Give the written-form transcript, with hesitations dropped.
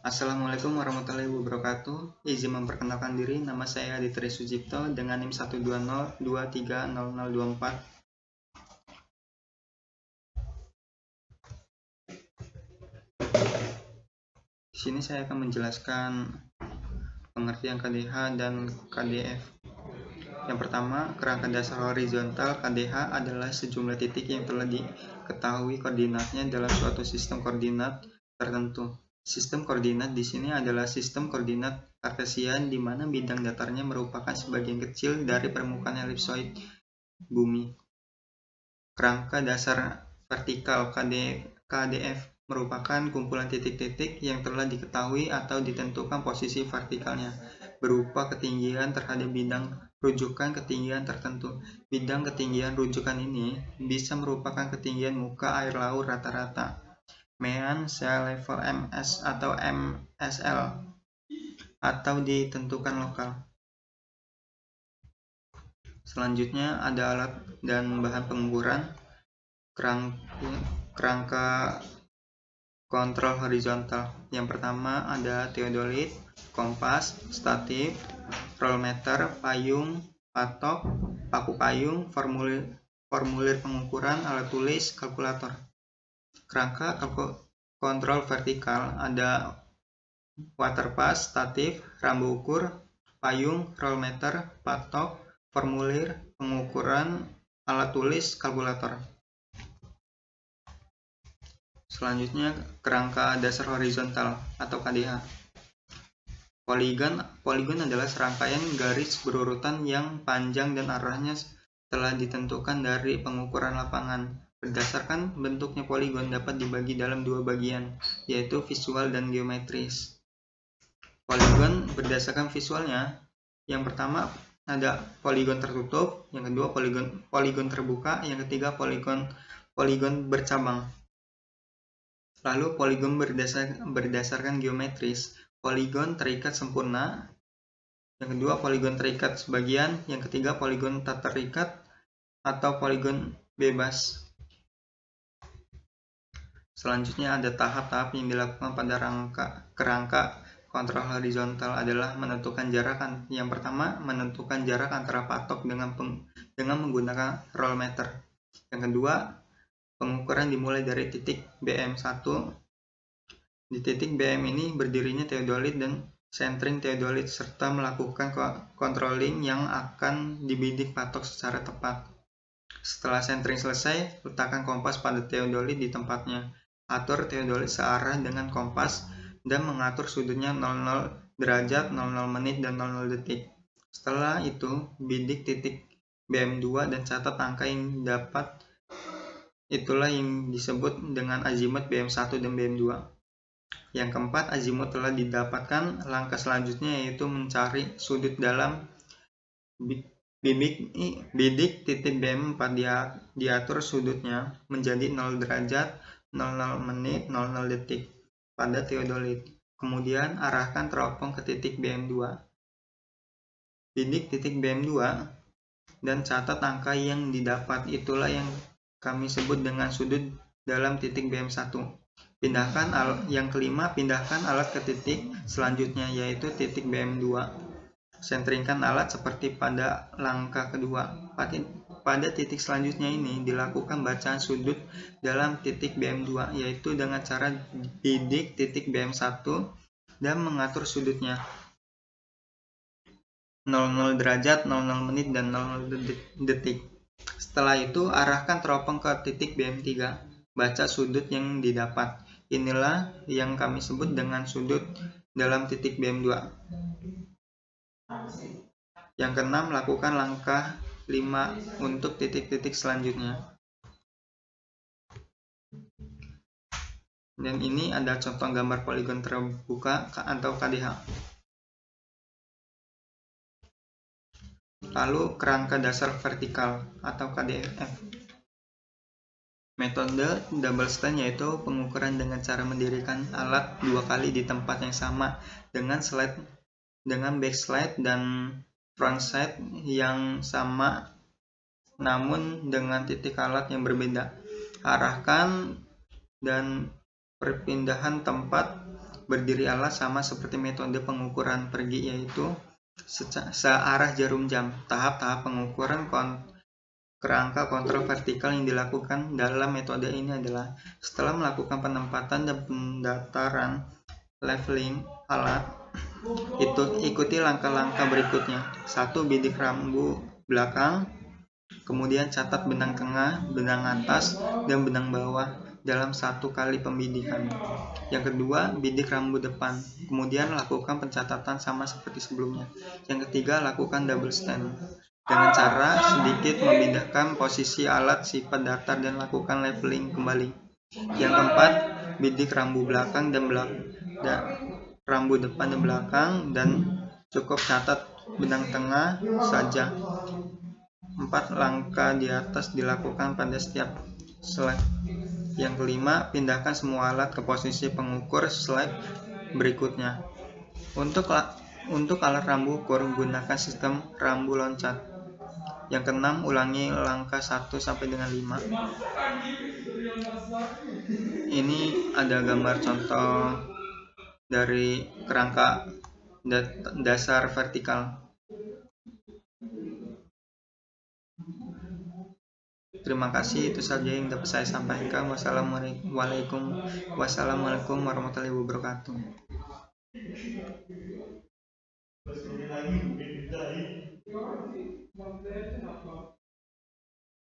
Assalamualaikum warahmatullahi wabarakatuh. Izin memperkenalkan diri, nama saya Aditri Sujipto dengan NIM 120230024. Di sini saya akan menjelaskan pengertian KDH dan KDF. Yang pertama, kerangka dasar horizontal KDH adalah sejumlah titik yang telah diketahui koordinatnya dalam suatu sistem koordinat tertentu. Sistem koordinat di sini adalah sistem koordinat kartesian di mana bidang datarnya merupakan sebagian kecil dari permukaan elipsoid bumi. Kerangka dasar vertikal KDF merupakan kumpulan titik-titik yang telah diketahui atau ditentukan posisi vertikalnya berupa ketinggian terhadap bidang rujukan ketinggian tertentu. Bidang ketinggian rujukan ini bisa merupakan ketinggian muka air laut rata-rata, mean sea level MS atau MSL, atau ditentukan lokal. Selanjutnya ada alat dan bahan pengukuran. Kerangka kontrol horizontal. Yang pertama ada teodolit, kompas, statif, rollmeter, payung, patok, paku payung, formulir pengukuran, alat tulis, kalkulator. Kerangka kontrol vertikal ada waterpass, statif, rambu ukur, payung, rollmeter, patok, formulir pengukuran, alat tulis, kalkulator. Selanjutnya kerangka dasar horizontal atau KDH. Poligon adalah serangkaian garis berurutan yang panjang dan arahnya telah ditentukan dari pengukuran lapangan. Berdasarkan bentuknya poligon dapat dibagi dalam dua bagian, yaitu visual dan geometris. Poligon berdasarkan visualnya, yang pertama ada poligon tertutup, yang kedua poligon terbuka, yang ketiga poligon bercabang. Lalu poligon berdasarkan geometris. Poligon terikat sempurna, yang kedua poligon terikat sebagian, yang ketiga poligon tak terikat atau poligon bebas. Selanjutnya ada tahap-tahap yang dilakukan pada kerangka kontrol horizontal adalah menentukan jarak. Yang pertama, menentukan jarak antara patok dengan menggunakan rollmeter. Yang kedua, pengukuran dimulai dari titik BM1. Di titik BM ini berdirinya teodolit dan centering teodolit serta melakukan controlling yang akan dibidik patok secara tepat. Setelah centering selesai, letakkan kompas pada teodolit di tempatnya. Atur teodolit searah dengan kompas dan mengatur sudutnya 00 derajat, 00 menit, dan 00 detik. Setelah itu, bidik titik BM2 dan catat angka yang dapat. Itulah yang disebut dengan azimut BM1 dan BM2. Yang keempat, azimut telah didapatkan. Langkah selanjutnya yaitu mencari sudut dalam bidik titik BM4. Diatur sudutnya menjadi 0 derajat, 00 menit, 00 detik pada teodolit. Kemudian arahkan teropong ke titik BM2. Bidik titik BM2 dan catat angka yang didapat. Itulah yang kami sebut dengan sudut dalam titik BM1. Yang kelima, pindahkan alat ke titik selanjutnya, yaitu titik BM2. Centeringkan alat seperti pada langkah kedua. Pada titik selanjutnya ini dilakukan bacaan sudut dalam titik BM2, yaitu dengan cara bidik titik BM1 dan mengatur sudutnya 00 derajat, 00 menit, dan 00 detik. Setelah itu, arahkan teropong ke titik BM3. Baca sudut yang didapat. Inilah yang kami sebut dengan sudut dalam titik BM2. Yang keenam, lakukan langkah 5 untuk titik-titik selanjutnya. Dan ini ada contoh gambar poligon terbuka atau KDH. Lalu kerangka dasar vertikal atau KDF. Metode double stand yaitu pengukuran dengan cara mendirikan alat 2 kali di tempat yang sama dengan backslide dan frontside yang sama namun dengan titik alat yang berbeda. Arahkan dan perpindahan tempat berdiri alat sama seperti metode pengukuran pergi, yaitu searah jarum jam. Tahap-tahap pengukuran kerangka kontrol vertikal yang dilakukan dalam metode ini adalah setelah melakukan penempatan dan pendataran leveling alat, ikuti langkah-langkah berikutnya. 1. Bidik rambu belakang, kemudian catat benang tengah, benang atas, dan benang bawah dalam 1 kali pembidikan. Yang kedua, bidik rambu depan, kemudian lakukan pencatatan sama seperti sebelumnya. Yang ketiga, lakukan double stand dengan cara sedikit memindahkan posisi alat sifat datar dan lakukan leveling kembali. Yang keempat, bidik rambu belakang dan rambu depan dan belakang, dan cukup catat benang tengah saja. 4 langkah di atas dilakukan pada setiap slide. Yang kelima, pindahkan semua alat ke posisi pengukur slide berikutnya. Untuk alat rambu ukur, gunakan sistem rambu loncat. Yang keenam, ulangi langkah 1 sampai dengan 5. Ini ada gambar contoh dari kerangka dasar vertikal. Terima kasih, itu saja yang dapat saya sampaikan. Wassalamualaikum warahmatullahi wabarakatuh.